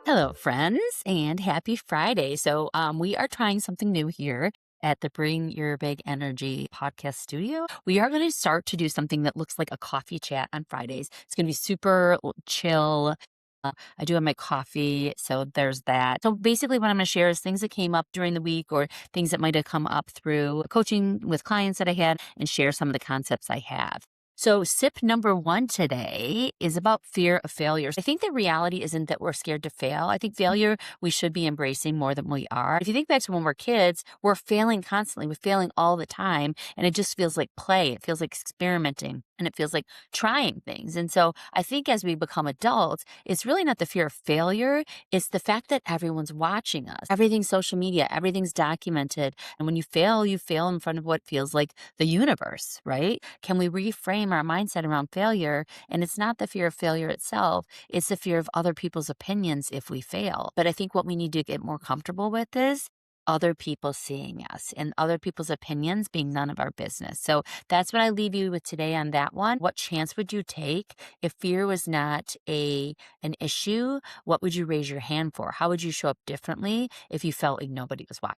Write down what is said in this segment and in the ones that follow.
Hello, friends, and happy Friday. We are trying something new here at the Bring Your Big Energy podcast studio. We are going to start to do something that looks like a coffee chat on Fridays. It's going to be super chill. I do have my coffee, so there's that. So basically, what I'm going to share is things that came up during the week or things that might have come up through coaching with clients that I had and share some of the concepts I have. So, sip number one today is about fear of failure. I think the reality isn't that we're scared to fail. I think failure we should be embracing more than we are. If you think back to when we're kids, we're failing constantly. We're failing all the time. And it just feels like play. It feels like experimenting and it feels like trying things. And so I think as we become adults, it's really not the fear of failure. It's the fact that everyone's watching us. Everything's social media, everything's documented. And when you fail in front of what feels like the universe, right? Can we reframe our mindset around failure? And it's not the fear of failure itself, it's the fear of other people's opinions if we fail. But I think what we need to get more comfortable with is other people seeing us and other people's opinions being none of our business. So that's what I leave you with today on that one. What chance would you take if fear was not an issue? What would you raise your hand for? How would you show up differently if you felt like nobody was watching?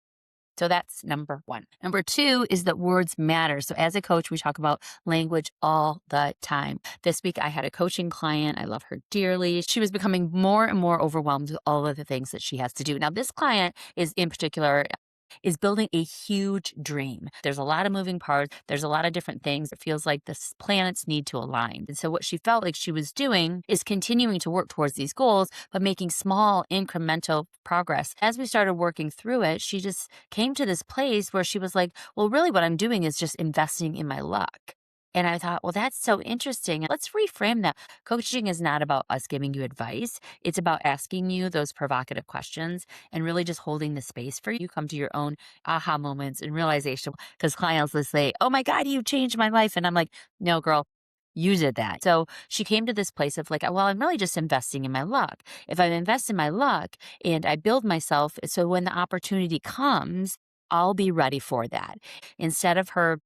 So that's number one. Number two is that words matter. So as a coach, we talk about language all the time. This week, I had a coaching client. I love her dearly. She was becoming more and more overwhelmed with all of the things that she has to do. Now, this client is in particular is building a huge dream. There's a lot of moving parts. There's a lot of different things. It feels like the planets need to align. And so what she felt like she was doing is continuing to work towards these goals, but making small incremental progress. As we started working through it, she just came to this place where she was like, well, really what I'm doing is just investing in my luck. And I thought, well, that's so interesting. Let's reframe that. Coaching is not about us giving you advice. It's about asking you those provocative questions and really just holding the space for you come to your own aha moments and realization. Because clients will say, oh my God, you changed my life. And I'm like, no, girl, you did that. So she came to this place of like, well, I'm really just investing in my luck. If I invest in my luck and I build myself, so when the opportunity comes, I'll be ready for that. Instead of her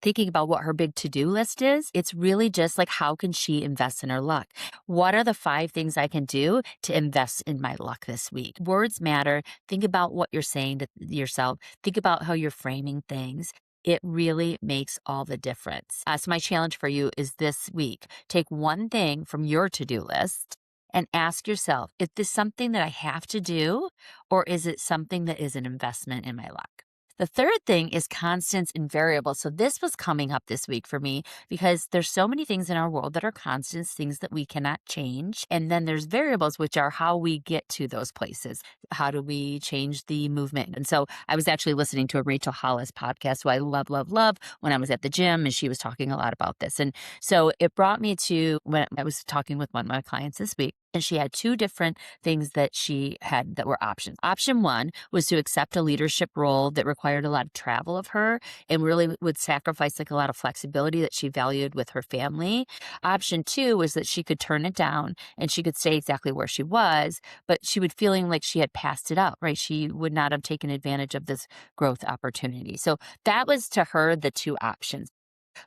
thinking about what her big to-do list is, it's really just like, how can she invest in her luck? What are the 5 things I can do to invest in my luck this week? Words matter. Think about what you're saying to yourself. Think about how you're framing things. It really makes all the difference. So my challenge for you is this week, take one thing from your to-do list and ask yourself, is this something that I have to do, or is it something that is an investment in my luck? The third thing is constants and variables. So this was coming up this week for me because there's so many things in our world that are constants, things that we cannot change. And then there's variables, which are how we get to those places. How do we change the movement? And so I was actually listening to a Rachel Hollis podcast, who I love, love, love, when I was at the gym, and she was talking a lot about this. And so it brought me to when I was talking with one of my clients this week. And she had 2 different things that she had that were options. Option 1 was to accept a leadership role that required a lot of travel of her and really would sacrifice like a lot of flexibility that she valued with her family. Option 2 was that she could turn it down and she could stay exactly where she was, but she would feeling like she had passed it up, right? She would not have taken advantage of this growth opportunity. So that was to her the 2 options.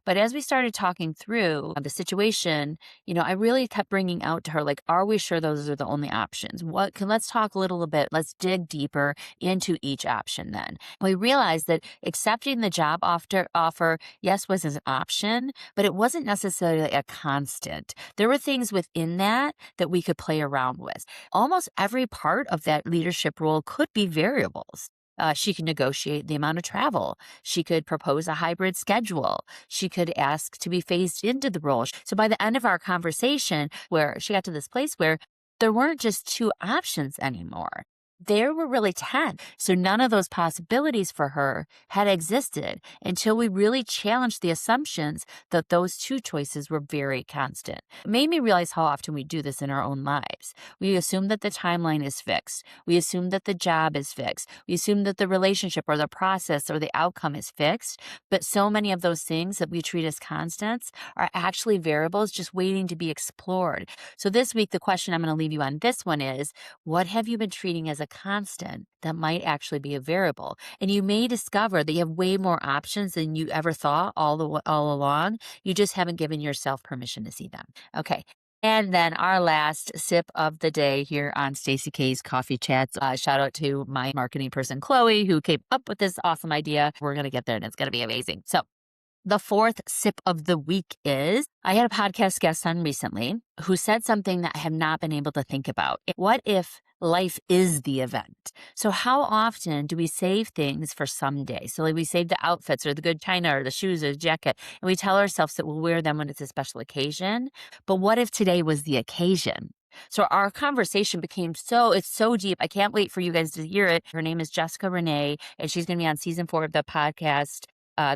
But as we started talking through the situation, I really kept bringing out to her, like, are we sure those are the only options? Let's talk a little bit. Let's dig deeper into each option then. We realized that accepting the job offer, yes, was an option, but it wasn't necessarily a constant. There were things within that we could play around with. Almost every part of that leadership role could be variables. She could negotiate the amount of travel. She could propose a hybrid schedule. She could ask to be phased into the role. So by the end of our conversation, where she got to this place where there weren't just 2 options anymore, there were really 10. So none of those possibilities for her had existed until we really challenged the assumptions that those 2 choices were very constant. It made me realize how often we do this in our own lives. We assume that the timeline is fixed. We assume that the job is fixed. We assume that the relationship or the process or the outcome is fixed. But so many of those things that we treat as constants are actually variables just waiting to be explored. So this week, the question I'm going to leave you on this one is, what have you been treating as a constant that might actually be a variable? And you may discover that you have way more options than you ever thought all along. You just haven't given yourself permission to see them. Okay. And then our last sip of the day here on Stacey K's Coffee Chats. Shout out to my marketing person, Chloe, who came up with this awesome idea. We're going to get there and it's going to be amazing. So, the fourth sip of the week is I had a podcast guest on recently who said something that I have not been able to think about. What if life is the event? So, how often do we save things for someday? So, like we save the outfits or the good china or the shoes or the jacket, and we tell ourselves that we'll wear them when it's a special occasion. But what if today was the occasion? So our conversation became it's so deep. I can't wait for you guys to hear it. Her name is Jessica Renee, and she's going to be on season 4 of the podcast,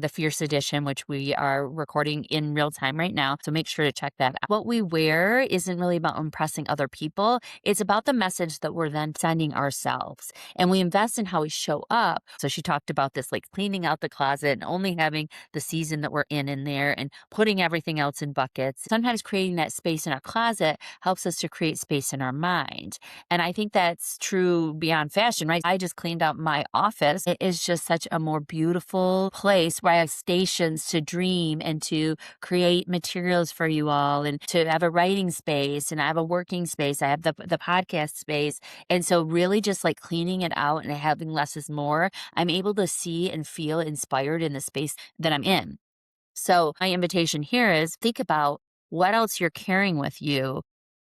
the Fierce Edition, which we are recording in real time right now. So make sure to check that out. What we wear isn't really about impressing other people. It's about the message that we're then sending ourselves. And we invest in how we show up. So she talked about this, like cleaning out the closet and only having the season that we're in there and putting everything else in buckets. Sometimes creating that space in our closet helps us to create space in our mind. And I think that's true beyond fashion, right? I just cleaned out my office. It is just such a more beautiful place where I have stations to dream and to create materials for you all and to have a writing space, and I have a working space. I have the podcast space. And so really just like cleaning it out and having less is more, I'm able to see and feel inspired in the space that I'm in. So my invitation here is think about what else you're carrying with you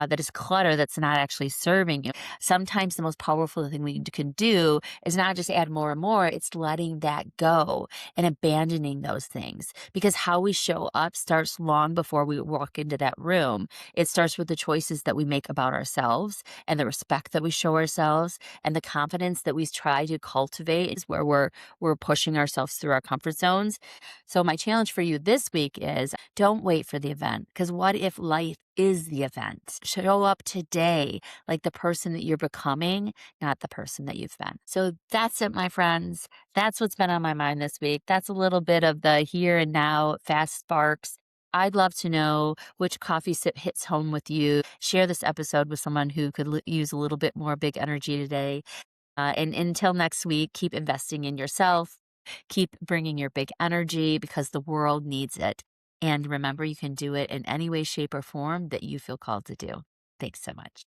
that is clutter that's not actually serving you. Sometimes the most powerful thing we can do is not just add more and more, it's letting that go and abandoning those things. Because how we show up starts long before we walk into that room. It starts with the choices that we make about ourselves and the respect that we show ourselves and the confidence that we try to cultivate is where we're pushing ourselves through our comfort zones. So my challenge for you this week is don't wait for the event, because what if life is the event? Show up today like the person that you're becoming, not the person that you've been. So that's it, my friends. That's what's been on my mind this week. That's a little bit of the here and now fast sparks. I'd love to know which coffee sip hits home with you. Share this episode with someone who could use a little bit more big energy today. And until next week, keep investing in yourself. Keep bringing your big energy because the world needs it. And remember, you can do it in any way, shape, or form that you feel called to do. Thanks so much.